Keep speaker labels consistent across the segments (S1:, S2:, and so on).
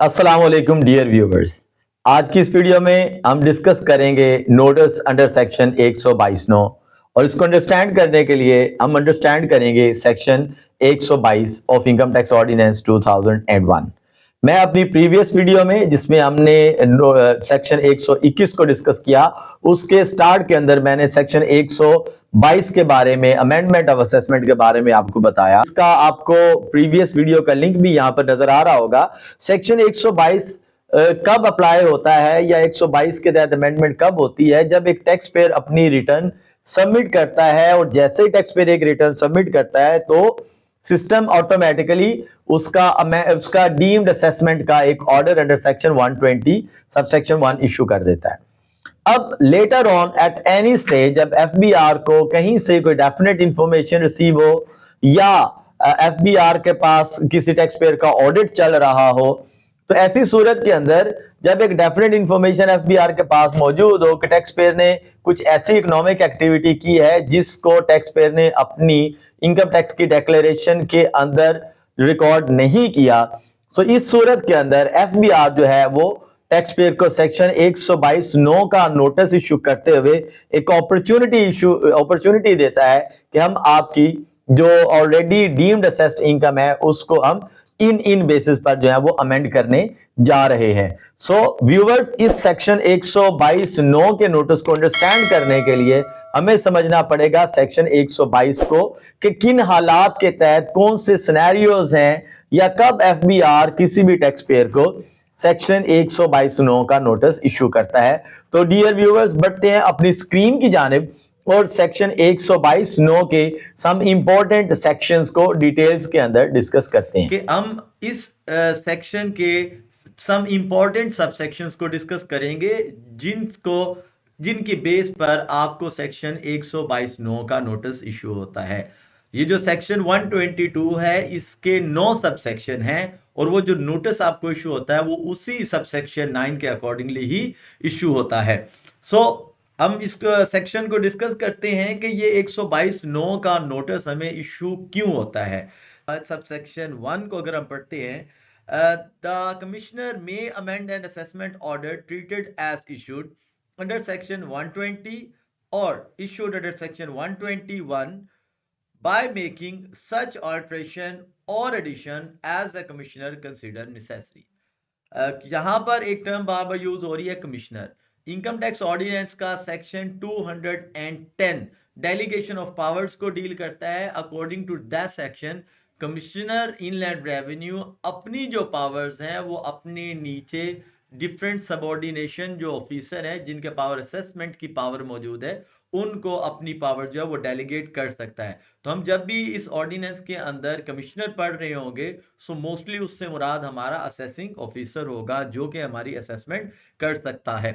S1: अस्सलाम वालेकुम dear viewers. आज की इस वीडियो में हम डिस्कस करेंगे नोटिस अंडर सेक्शन 122 नो और इसको अंडरस्टैंड करने के लिए हम अंडरस्टैंड करेंगे section 122 of income tax ordinance 2001। मैं अपनी प्रीवियस वीडियो में जिसमें हमने सेक्शन 121 को डिस्कस किया, उसके स्टार्ट के अंदर मैंने सेक्शन 122 के बारे में, अमेंडमेंट ऑफ असेसमेंट के बारे में आपको बताया। इसका आपको प्रीवियस वीडियो का लिंक भी यहां पर नजर आ रहा होगा। सेक्शन 122 कब अप्लाई होता है या 122 के तहत अमेंडमेंट कब होती है? जब एक टैक्स पेयर अपनी रिटर्न सबमिट करता है और जैसे ही टैक्स पेयर एक रिटर्न सबमिट करता है तो सिस्टम ऑटोमेटिकली उसका डीम्ड असेसमेंट का एक order under section 120 subsection 1 issue कर देता है। अब later on at any stage जब एफबीआर को कहीं से कोई डेफिनेट इंफॉर्मेशन रिसीव हो या एफबीआर के पास किसी टैक्स पेयर का ऑडिट चल रहा हो, तो ऐसी सूरत के अंदर जब एक डेफिनेट इंफॉर्मेशन एफबीआर के पास मौजूद हो कि टैक्स पेयर ने कुछ ऐसी इकोनॉमिक एक्टिविटी की है जिसको टैक्स पेयर ने अपनी इनकम टैक्स की डिक्लेरेशन के अंदर रिकॉर्ड नहीं किया, तो इस सूरत के अंदर एफबीआर जो है वो टैक्स पेयर को सेक्शन 122 नो का नोटिस इशू करते हुए एक अपॉर्चुनिटी देता है कि हम आपकी जो ऑलरेडी डीम्ड असेस्ड इनकम है उसको हम इन बेसिस पर जो है वो अमेंड करने जा रहे हैं। सो व्यूअर्स, इस सेक्शन 122 नो के नोटिस को अंडरस्टैंड करने के लिए हमें समझना पड़ेगा सेक्शन 122 को कि किन हालात के तहत कौन से सिनेरियोज हैं या कब एफबीआर किसी भी टैक्स पेयर को सेक्शन 122 नो का नोटिस इशू करता है। तो डियर व्यूअर्स, बढ़ते हैं अपनी स्क्रीन की जानिब और सेक्शन 122 नो के सम इंपॉर्टेंट सेक्शंस को डिटेल्स के अंदर डिस्कस करते हैं कि हम इस सेक्शन के सम इंपॉर्टेंट सबसेक्शंस को डिस्कस करेंगे जिनकी बेस पर आपको सेक्शन 122 नो का नोटिस इशू होता है। ये जो सेक्शन 122 है इसके 9 सबसेक्शन हैं और वो जो नोटिस आपको इशू होता है वो उसी सबसेक्शन 9 के अकॉर्डिंगली ही इशू होता है। सो हम इस सेक्शन को डिस्कस करते हैं कि ये 122 नो का नोटिस हमें इशू क्यों होता है। सबसेक्शन 1 को अगर हम पढ़ते हैं, the commissioner may amend an assessment order treated as issued under section 120 और issued under section 121 by making such alteration or addition as the commissioner consider necessary। यहां पर एक टर्म बार बार यूज हो रही है, कमिश्नर। इनकम टैक्स ऑर्डिनेंस का section 210 delegation of powers को deal करता है। According to that section, commissioner inland revenue अपनी जो पावर्स हैं वो अपने नीचे डिफरेंट सबऑर्डिनेशन जो ऑफिसर है जिनके पावर असेसमेंट की पावर मौजूद है उनको अपनी पावर जो है वो डेलीगेट कर सकता है। तो हम जब भी इस ऑर्डिनेंस के अंदर कमिश्नर पढ़ रहे होंगे सो मोस्टली उससे मुराद हमारा असेसिंग ऑफिसर होगा जो कि हमारी असेसमेंट कर सकता है।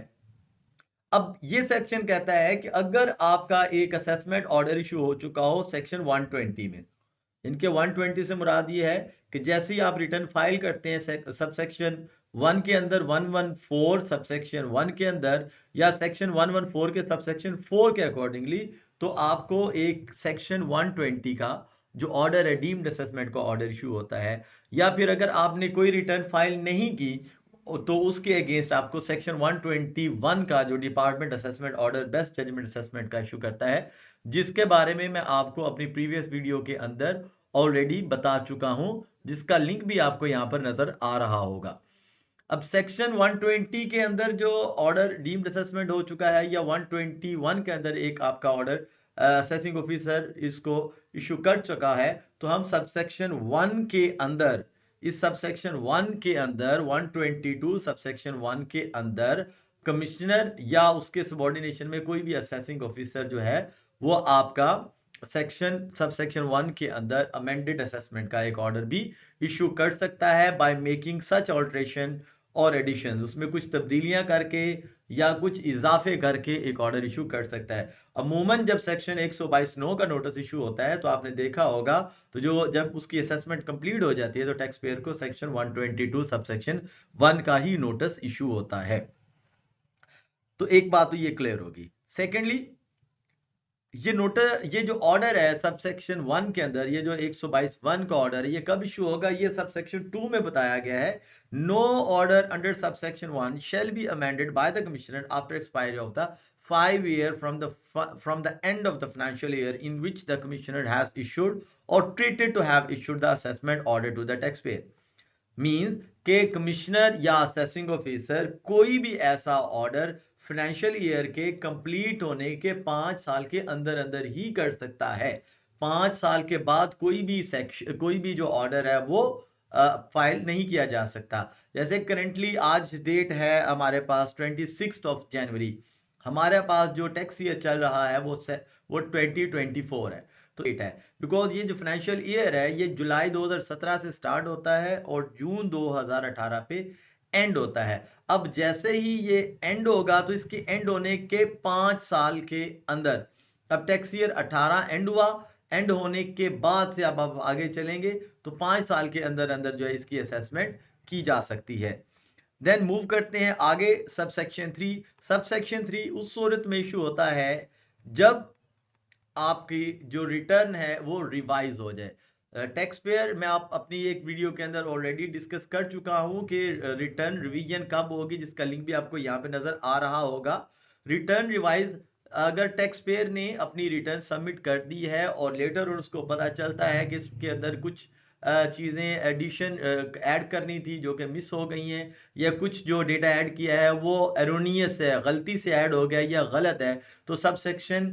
S1: अब ये सेक्शन कहता है कि अगर आपका एक असेसमेंट ऑर्डर इशू हो चुका हो सेक्शन 120 में, इनके 120 से मुराद ये है कि जैसे ही आप रिटर्न फाइल करते हैं सबसेक्शन 1 के अंदर 114 सबसेक्शन 1 के अंदर या सेक्शन 114 के सबसेक्शन 4 के अकॉर्डिंगली, तो आपको एक सेक्शन 120 का जो ऑर्डर है डीम्ड असेसमेंट का ऑर्डर इशू होता है। या फिर अगर आपने कोई रिटर्न फाइल नहीं की तो उसके अगेंस्ट आपको सेक्शन 121 का जो department assessment order best judgment assessment का इशू करता है, जिसके बारे में मैं आपको अपनी प्रीवियस वीडियो के अंदर ऑलरेडी बता चुका हूं, जिसका लिंक भी आपको यहां पर नजर आ रहा होगा। अब सेक्शन 120 के अंदर जो ऑर्डर डीम्ड असेसमेंट हो चुका है या 121 के अंदर एक आपका ऑर्डर असेसिंग ऑफिसर इसको इशू कर चुका है, तो हम सबसेक्शन 1 के अंदर, इस सबसेक्शन 1 के अंदर 122 सबसेक्शन 1 के अंदर कमिश्नर या उसके सबऑर्डिनेशन में कोई भी असेसिंग ऑफिसर जो है वो आपका सबसेक्शन 1 के अंदर अमेंडेड असेसमेंट का एक ऑर्डर भी इशू कर सकता है बाय मेकिंग सच ऑल्ट्रेशन और एडिशन, उसमें कुछ तब्दीलियां करके या कुछ इजाफे करके एक ऑर्डर इशू कर सकता है। अमूमन जब सेक्शन 122 नो का नोटिस इशू होता है तो आपने देखा होगा तो जो जब उसकी असेसमेंट कंप्लीट हो जाती है तो टैक्स पेयर को सेक्शन 122 सबसेक्शन 1 का ही नोटिस इशू होता है। तो एक बात तो ये क्लियर होगी। सेकेंडली, ये जो ऑर्डर है सबसेक्शन 1 के अंदर, ये जो 122(1) का ऑर्डर है, ये कब इशू होगा? ये सबसेक्शन 2 में बताया गया है, no order under subsection 1 shall be amended by the commissioner after expiry of the 5 year from the end of the financial year in which the commissioner has issued or treated to have issued the assessment order to the taxpayer. Means के commissioner या assessing officer कोई भी ऐसा order financial year के complete होने के 5 साल के अंदर अंदर ही कर सकता है। 5 साल के बाद कोई भी जो ऑर्डर है वो फाइल नहीं किया जा सकता। जैसे करेंटली आज डेट है हमारे पास 26 जनवरी, हमारे पास जो टैक्स ईयर चल रहा है वो 2024 है। तो डेट है बिकॉज ये जो फाइनेंशियल ईयर है ये जुलाई 2017 से स्टार्ट होता है और जून 2018 पे एंड होता है। अब जैसे ही ये एंड होगा तो इसके एंड होने के 5 साल के अंदर, अब टैक्स ईयर 18 एंड हुआ, एंड होने के बाद से अब आगे चलेंगे तो 5 साल के अंदर अंदर जो है इसकी असेसमेंट की जा सकती है। देन मूव करते हैं आगे सबसेक्शन 3। सबसेक्शन 3 उस सूरत में इशू होता है जब आपकी जो रिटर्न है वो रिवाइज हो जाए। टैक्स पेयर मैं आप अपनी एक वीडियो के अंदर ऑलरेडी डिस्कस कर चुका हूं कि रिटर्न रिवीजन कब होगी, जिसका लिंक भी आपको यहाँ पे नजर आ रहा होगा। रिटर्न रिवाइज अगर टैक्स पेयर ने अपनी रिटर्न सबमिट कर दी है और लेटर और उसको पता चलता है कि इसके अंदर कुछ चीजें एडिशन ऐड करनी थी जो कि मिस हो गई हैं, या कुछ जो डेटा ऐड किया है वो एरोनियस है, गलती से ऐड हो गया या गलत है, तो सबसेक्शन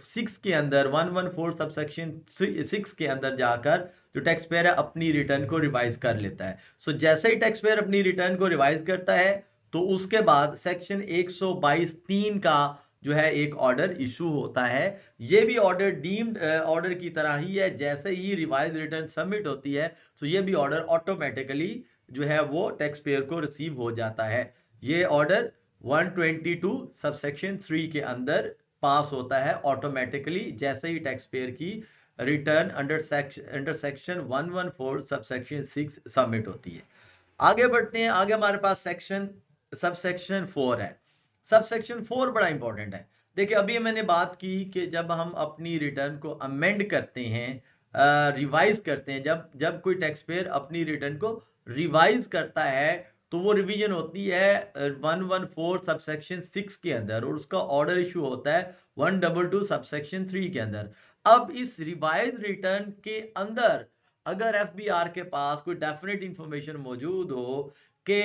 S1: 6 के अंदर 114 सबसेक्शन 6 के अंदर जाकर जो टैक्स पेयर है अपनी रिटर्न को रिवाइज कर लेता है। सो जैसे ही टैक्स पेयर अपनी रिटर्न को रिवाइज करता है तो उसके बाद सेक्शन 122(3) का जो है एक ऑर्डर इशू होता है। ये भी ऑर्डर डीम्ड ऑर्डर की तरह ही है, जैसे ही रिवाइज रिटर्न सबमिट होती है तो ये भी ऑर्डर ऑटोमेटिकली जो है वो टैक्स पेयर को रिसीव हो जाता है। ये ऑर्डर 122 सबसेक्शन 3 के अंदर पास होता है ऑटोमेटिकली जैसे ही टैक्स पेयर की return under section 114 subsection 6 submit होती है। आगे बढ़ते हैं, आगे हमारे पास सबसेक्शन 4 है। सबसेक्शन 4 बड़ा इंपॉर्टेंट है। देखिए अभी मैंने बात की कि जब हम अपनी रिटर्न को अमेंड करते हैं, रिवाइज करते हैं, जब कोई टैक्स पेयर अपनी रिटर्न को रिवाइज करता है तो वो रिवीजन होती है 114 सबसेक्शन 6 के अंदर और उसका ऑर्डर इशू होता है 122 सबसेक्शन 3 के अंदर। अब इस रिवाइज रिटर्न के अंदर अगर एफबीआर के पास कोई डेफिनेट इंफॉर्मेशन मौजूद हो कि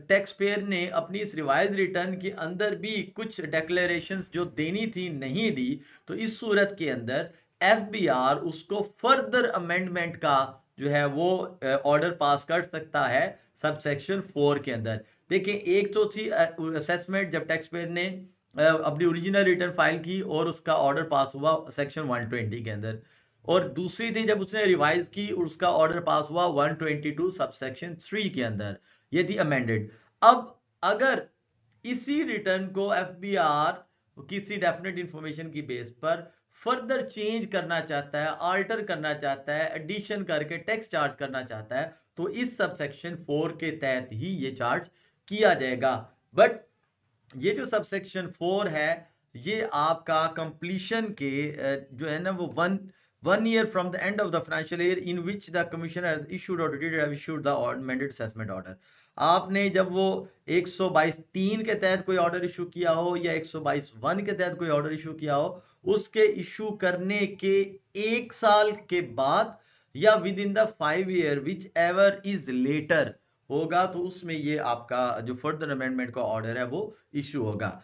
S1: टैक्स पेयर ने अपनी इस रिवाइज रिटर्न के अंदर भी कुछ डिक्लेरेशंस जो देनी थी नहीं दी, तो इस सूरत के अंदर एफबीआर उसको फर्दर अमेंडमेंट का जो है वो ऑर्डर पास कर सकता है सबसेक्शन 4 के अंदर। देखिए एक तो थी असेसमेंट, जब टैक्स पेयर ने अपनी ओरिजिनल रिटर्न फाइल की और उसका ऑर्डर पास हुआ सेक्शन 120 के अंदर, और दूसरी थी जब उसने रिवाइज की और उसका ऑर्डर पास हुआ 122 सबसेक्शन 3 के अंदर, ये थी अमेंडेड। अब अगर इसी रिटर्न को एफबीआर किसी डेफिनेट इंफॉर्मेशन की बेस पर फर्दर चेंज करना चाहता है, आल्टर करना चाहता है, एडिशन करके टैक्स चार्ज करना चाहता है, तो इस सबसेक्शन 4 के तहत ही ये चार्ज किया जाएगा। बट ये जो सबसेक्शन 4 है ये आपका कंप्लीशन के जो है ना वो one year from the end of the financial year in which the commissioner has issued or have issued the amended assessment order। आपने जब वो 122(3) के तहत कोई ऑर्डर इशू किया हो या 122(1) के तहत कोई ऑर्डर इशू किया हो, उसके इशू करने के 1 साल के बाद या within the 5 year whichever is later होगा, तो उसमें ये आपका जो फर्दर अमेंडमेंट का ऑर्डर है वो इशू होगा।